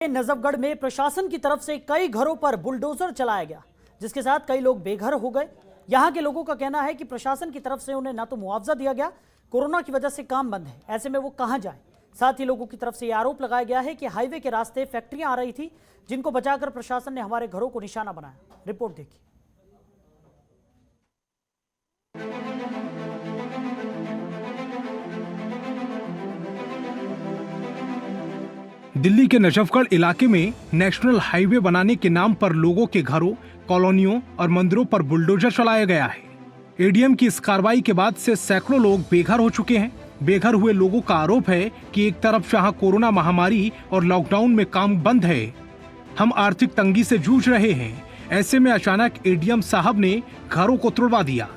नजफगढ़ में प्रशासन की तरफ से कई घरों पर बुलडोजर चलाया गया, जिसके साथ कई लोग बेघर हो गए। यहां के लोगों का कहना है कि प्रशासन की तरफ से उन्हें ना तो मुआवजा दिया गया, कोरोना की वजह से काम बंद है, ऐसे में वो कहां जाएं। साथ ही लोगों की तरफ से यह आरोप लगाया गया है कि हाईवे के रास्ते फैक्ट्रियां आ रही थी, जिनको बचाकर प्रशासन ने हमारे घरों को निशाना बनाया। रिपोर्ट देखिए। दिल्ली के नजफगढ़ इलाके में नेशनल हाईवे बनाने के नाम पर लोगों के घरों, कॉलोनियों और मंदिरों पर बुलडोजर चलाया गया है। एडीएम की इस कार्रवाई के बाद से सैकड़ों लोग बेघर हो चुके हैं। बेघर हुए लोगों का आरोप है कि एक तरफ जहां कोरोना महामारी और लॉकडाउन में काम बंद है, हम आर्थिक तंगी से जूझ रहे हैं। ऐसे में अचानक एडीएम साहब ने घरों को तुड़वा दिया।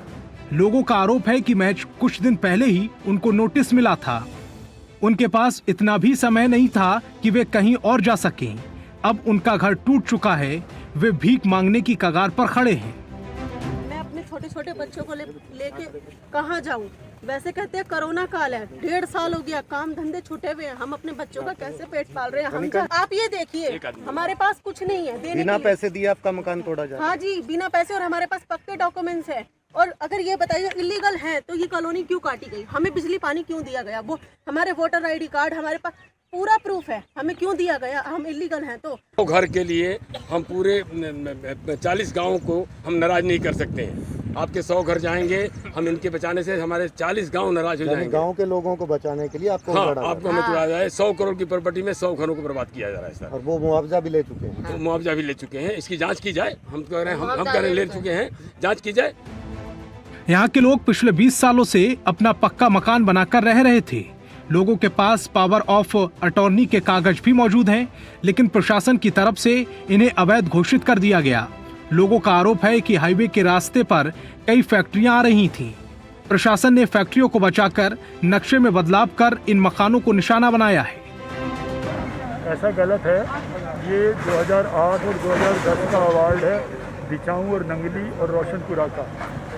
लोगों का आरोप है कि महज कुछ दिन पहले ही उनको नोटिस मिला था। उनके पास इतना भी समय नहीं था कि वे कहीं और जा सकें। अब उनका घर टूट चुका है, वे भीख मांगने की कगार पर खड़े हैं। मैं अपने छोटे छोटे बच्चों को लेके कहाँ जाऊँ? वैसे कहते हैं कोरोना काल है, 1.5 साल हो गया, काम धंधे छूटे हुए हैं, हम अपने बच्चों का कैसे पेट पाल रहे हैं? आप ये देखिए, हमारे पास कुछ नहीं है देने बिना पैसे दिए आपका मकान तोड़ा जाए। हाँ जी, बिना पैसे, और हमारे पास पक्के डॉक्यूमेंट्स है। और अगर ये बताइए इलीगल है तो ये कॉलोनी क्यों काटी गई? हमें बिजली पानी क्यों दिया गया? वो हमारे वोटर आईडी कार्ड, हमारे पास पूरा प्रूफ है, हमें क्यों दिया गया? हम इलीगल हैं तो घर के लिए हम पूरे 40 गाँव को हम नाराज नहीं कर सकते हैं। आपके 100 घर जाएंगे, हम इनके बचाने से हमारे 40 गांव नाराज हो जाएंगे। गांव के लोगों को बचाने के लिए आपको आपको हमें तोड़ा जाए। 100 करोड़ की प्रॉपर्टी में 100 घरों को बर्बाद किया जा रहा है सर। और वो मुआवजा भी ले चुके हैं। तो मुआवजा भी ले चुके हैं, इसकी जांच की जाए। हम कह रहे हैं, हम कह रहे हैं ले चुके हैं, जांच की जाए। यहाँ के लोग पिछले 20 सालों से अपना पक्का मकान बनाकर रह रहे थे। लोगों के पास पावर ऑफ अटॉर्नी के कागज भी मौजूद हैं, लेकिन प्रशासन की तरफ से इन्हें अवैध घोषित कर दिया गया। लोगों का आरोप है कि हाईवे के रास्ते पर कई फैक्ट्रियां आ रही थीं। प्रशासन ने फैक्ट्रियों को बचाकर नक्शे में बदलाव कर इन मकानों को निशाना बनाया है। ऐसा गलत है। ये 2008 और 2010 का अवार्ड है बिछाऊ और नंगली और रोशनपुरा का।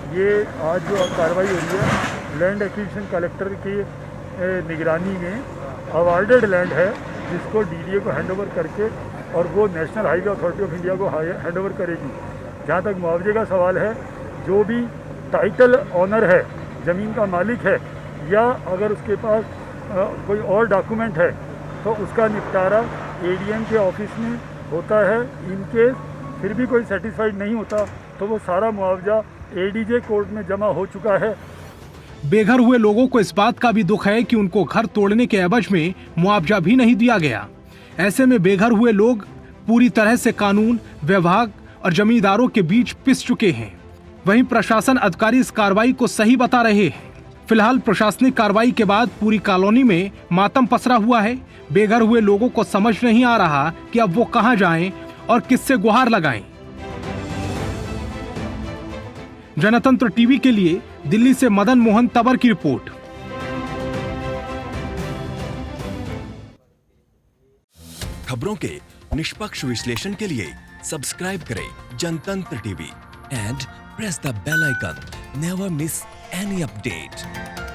ये आज जो कार्रवाई हो रही है, लैंड एक्विजिशन कलेक्टर की निगरानी में अवार्डेड लैंड है, जिसको डीडीए को हैंडओवर करके और वो national highway authority of India को हैंडओवर करेगी। जहाँ तक मुआवजे का सवाल है, जो भी टाइटल ऑनर है, ज़मीन का मालिक है, या अगर उसके पास कोई और डॉक्यूमेंट है, तो उसका निपटारा एडीएम के ऑफिस में होता है। इनके फिर भी कोई सेटिस्फाइड नहीं होता तो वो सारा मुआवजा एडीजे कोर्ट में जमा हो चुका है। बेघर हुए लोगों को इस बात का भी दुख है कि उनको घर तोड़ने के एवज में मुआवजा भी नहीं दिया गया। ऐसे में बेघर हुए लोग पूरी तरह से कानून, विभाग और जमींदारों के बीच पिस चुके हैं। वहीं प्रशासन अधिकारी इस कार्रवाई को सही बता रहे हैं। फिलहाल प्रशासनिक कार्रवाई के बाद पूरी कॉलोनी में मातम पसरा हुआ है। बेघर हुए लोगों को समझ नहीं आ रहा कि अब वो कहां जाएं और किससे गुहार लगाएं। जनतंत्र टीवी के लिए दिल्ली से मदन मोहन तंवर की रिपोर्ट। खबरों के निष्पक्ष विश्लेषण के लिए सब्सक्राइब करें Jantantra TV and press the bell icon. Never miss any update.